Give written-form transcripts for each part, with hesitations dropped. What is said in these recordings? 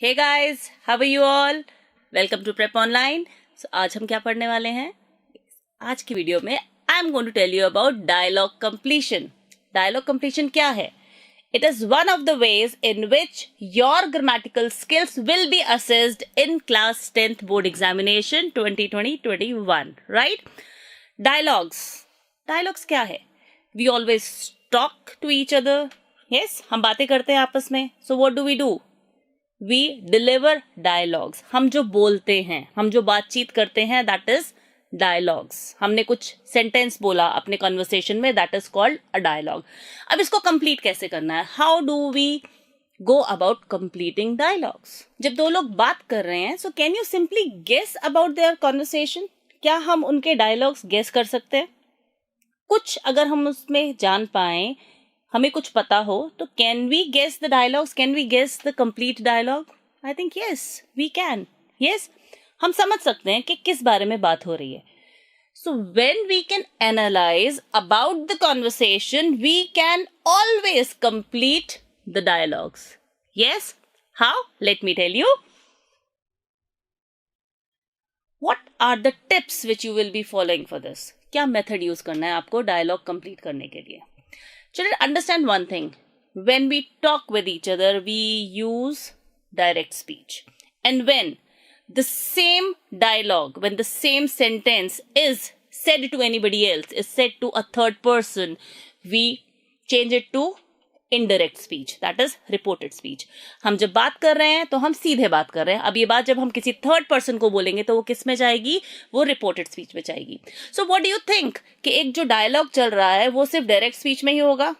Hey guys, how are you all? Welcome to prep online. आज हम क्या पढ़ने वाले हैं? आज की वीडियो में I am going to tell you about dialogue completion. Dialogue completion क्या है? It is one of the ways in which your grammatical skills will be assessed in class 10th board examination 2020-21, right? Dialogues. Dialogues क्या है? We always talk to each other. Yes, हम बातें करते हैं आपस में. So what do? We deliver dialogues. हम जो बोलते हैं, हम जो बातचीत करते हैं, that is dialogues. हमने कुछ सेंटेंस बोला अपने कन्वर्सेशन में, that is called a dialogue. अब इसको कंप्लीट कैसे करना है? How do we go about completing dialogues? जब दो लोग बात कर रहे हैं, so can you simply guess about their conversation? क्या हम उनके डायलॉग्स गेस कर सकते हैं? कुछ अगर हम उसमें जान पाए, हमें कुछ पता हो, तो can we guess the dialogues? Can we guess the complete dialogue? I think yes, we can. Yes, हम समझ सकते हैं कि किस बारे में बात हो रही है. So when we can analyse about the conversation, we can always complete the dialogues. Yes, how? Let me tell you. What are the tips which you will be following for this? क्या method use करना है आपको dialogue complete करने के लिए? Children, understand one thing. When we talk with each other, we use direct speech. And when the same dialogue, when the same sentence is said to anybody else, is said to a third person, we change it to indirect speech. That is reported speech. हम जब बात कर रहे हैं तो हम सीधे बात कर रहे हैं. अब ये बात जब हम किसी थर्ड पर्सन को बोलेंगे तो वो किस में जाएगी? वो रिपोर्टेड स्पीच में जाएगी. So what do you think कि एक जो डायलॉग चल रहा है वो सिर्फ डायरेक्ट स्पीच में ही होगा?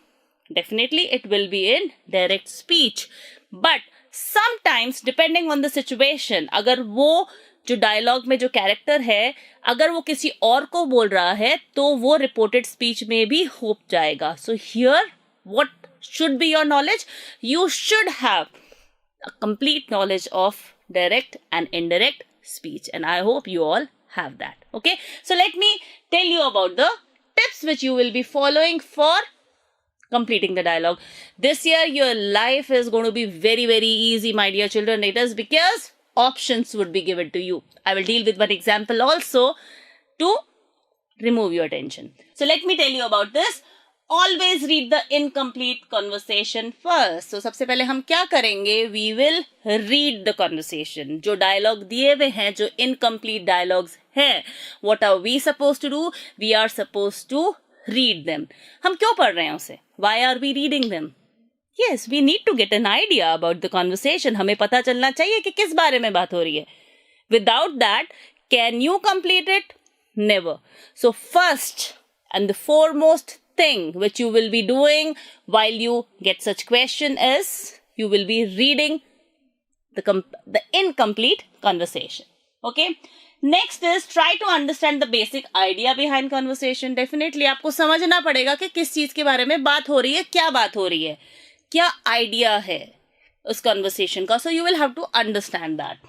Definitely it will be in direct speech, but sometimes depending on the situation, अगर वो जो डायलॉग में जो कैरेक्टर है, अगर वो किसी और को बोल रहा है तो वो रिपोर्टेड स्पीच में भी हो जाएगा. So here what should be your knowledge? You should have a complete knowledge of direct and indirect speech, and I hope you all have that. Okay, so let me tell you about the tips which you will be following for completing the dialogue. This year your life is going to be very, very easy, my dear children. It is because options would be given to you. I will deal with one example also to remove your tension. So let me tell you about this. Always read the incomplete conversation first. So सबसे पहले हम क्या करेंगे? We will read the conversation. जो dialogue दिए हुए हैं, जो incomplete dialogues हैं, what are we supposed to do? We are supposed to read them. हम क्यों पढ़ रहे हैं उसे? Why are we reading them? Yes, we need to get an idea about the conversation. हमें पता चलना चाहिए कि किस बारे में बात हो रही है. Without that, can you complete it? Never. So first and the foremost thing which you will be doing while you get such question is you will be reading the incomplete conversation. Okay, next is try to understand the basic idea behind conversation. Definitely आपको समझना पड़ेगा कि किस चीज के बारे में बात हो रही है, क्या बात हो रही है, क्या आइडिया है उस conversation का. So you will have to understand that.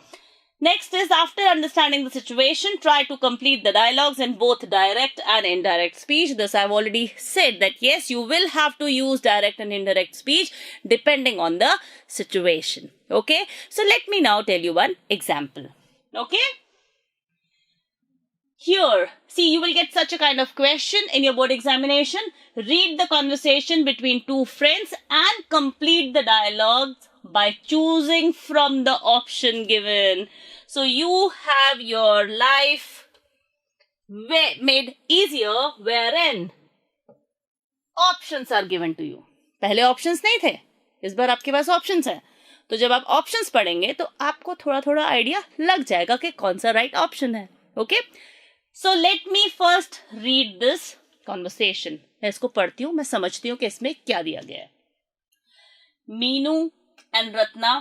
Next is, after understanding the situation, try to complete the dialogues in both direct and indirect speech. This I've already said that yes, you will have to use direct and indirect speech depending on the situation. Okay, so let me now tell you one example. Okay, here, see, you will get such a kind of question in your board examination. Read the conversation between two friends and complete the dialogues by choosing from the option given. So you have your life made easier wherein options are given to you. पहले options नहीं थे, इस बार आपके पास options है. तो जब आप options पढ़ेंगे तो आपको थोड़ा थोड़ा आइडिया लग जाएगा कि कौन सा right option है. Okay? So let me first read this conversation. मैं इसको पढ़ती हूँ, मैं समझती हूँ कि इसमें क्या दिया गया है. Meenu and Ratna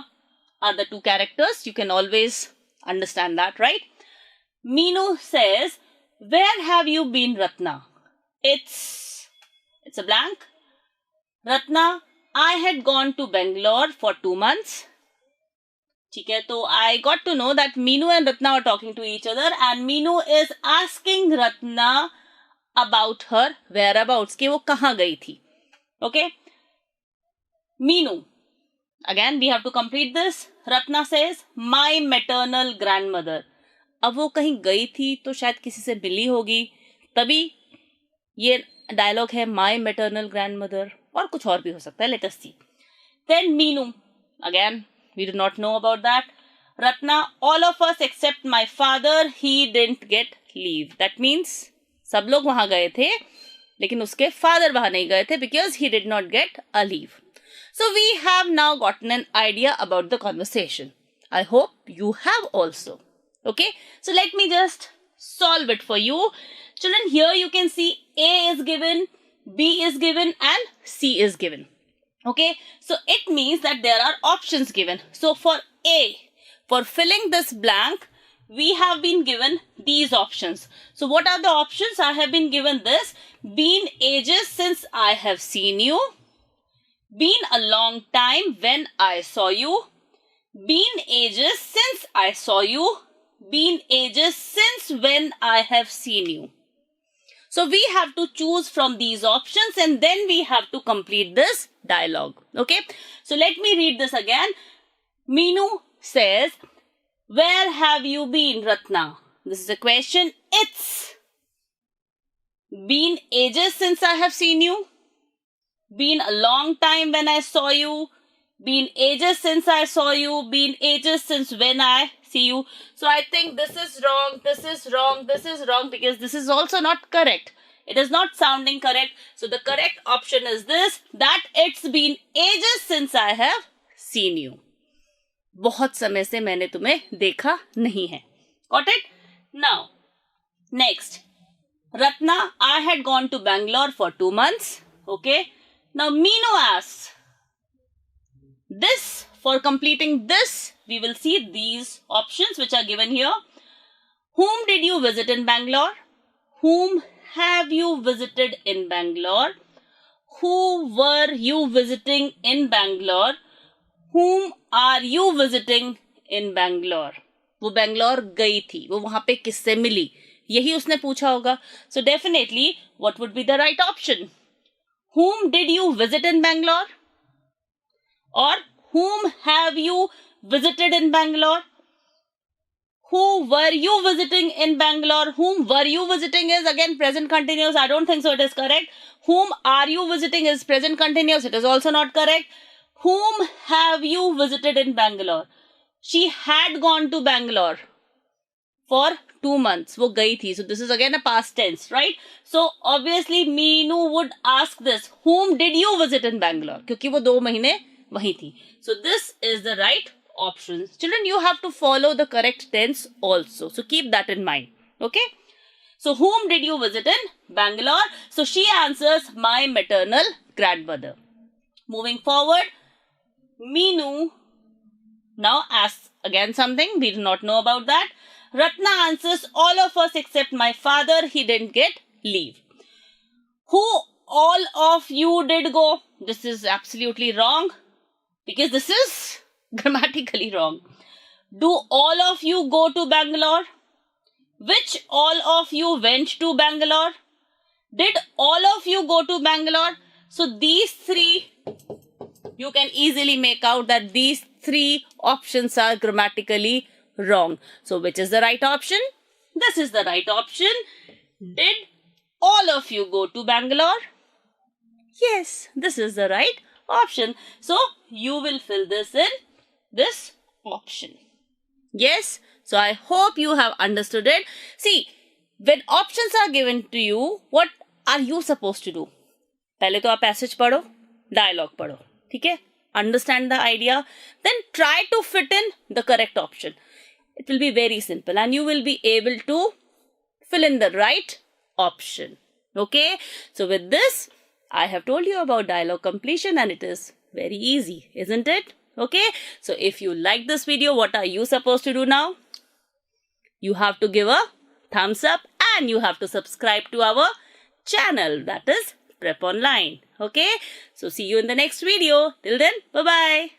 are the two characters. You can always understand that, right? Meenu says, "Where have you been, Ratna?" It's a blank. Ratna, I had gone to Bangalore for 2 months. ठीक है, तो I got to know that Meenu and Ratna are talking to each other and Meenu is asking Ratna about her whereabouts, कि वो कहाँ गई थी. Okay? Meenu, Again, we have to complete this. Ratna says, my maternal grandmother. अब वो कहीं गई थी तो शायद किसी से मिली होगी, तभी ये डायलॉग है माई मैटरनल ग्रैंडमदर, और कुछ और भी हो सकता है. Let us see. Then Meenu, again we do not know about that. Ratna, all of us except my father, he didn't get leave. That means सब लोग वहां गए थे लेकिन उसके फादर वहां नहीं गए थे because he did not get a leave. So we have now gotten an idea about the conversation. I hope you have also. Okay, so let me just solve it for you. Children, here you can see A is given, B is given, and C is given. Okay, so it means that there are options given. So for A, for filling this blank, we have been given these options. So what are the options? I have been given this: been ages since I have seen you, been a long time when I saw you, been ages since I saw you, been ages since when I have seen you. So we have to choose from these options and then we have to complete this dialogue. Okay, so let me read this again. Meenu says, where have you been, Ratna? This is a question. It's been ages since I have seen you, been a long time when I saw you, been ages since I saw you, been ages since when I see you. So I think this is wrong, this is wrong, this is wrong, because this is also not correct. It is not sounding correct. So the correct option is this, that it's been ages since I have seen you. बहुत समय से मैंने तुम्हें देखा नहीं है. Got it? Now, next. Ratna, I had gone to Bangalore for 2 months. Okay. Now Meenu asks, this, for completing this, we will see these options which are given here. Whom did you visit in Bangalore? Whom have you visited in Bangalore? Who were you visiting in Bangalore? Whom are you visiting in Bangalore? वो बैंगलोर गई थी, वो वहां पे किससे मिली, यही उसने पूछा होगा. So definitely, what would be the right option? Whom did you visit in Bangalore? Or whom have you visited in Bangalore? Who were you visiting in Bangalore? Whom were you visiting is again present continuous. I don't think so it is correct. Whom are you visiting is present continuous. It is also not correct. Whom have you visited in Bangalore? She had gone to Bangalore for 2 months. वो गई थी. So this is again a past tense, right? So obviously Meenu would ask this. Whom did you visit in Bangalore? क्योंकि वो 2 महीने वहीं थी. So this is the right option. Children, you have to follow the correct tense also. So keep that in mind. Okay? So whom did you visit in Bangalore? So she answers, my maternal grandmother. Moving forward, Meenu now asks again something. We do not know about that. Ratna answers, all of us except my father, he didn't get leave. Who all of you did go? This is absolutely wrong, because this is grammatically wrong. Do all of you go to Bangalore? Which all of you went to Bangalore? Did all of you go to Bangalore? So these 3, you can easily make out that these 3 options are grammatically wrong. So which is the right option? This is the right option. Did all of you go to Bangalore? Yes, this is the right option. So you will fill this in this option. Yes, so I hope you have understood it. See, when options are given to you, what are you supposed to do? पहले तो आप passage पढ़ो, dialogue पढ़ो, ठीक है? Understand the idea, then try to fit in the correct option. It will be very simple and you will be able to fill in the right option. Okay, so with this, I have told you about dialogue completion and it is very easy, isn't it? Okay, so if you like this video, what are you supposed to do now? You have to give a thumbs up and you have to subscribe to our channel, that is Prep Online. Okay, so see you in the next video. Till then, bye-bye.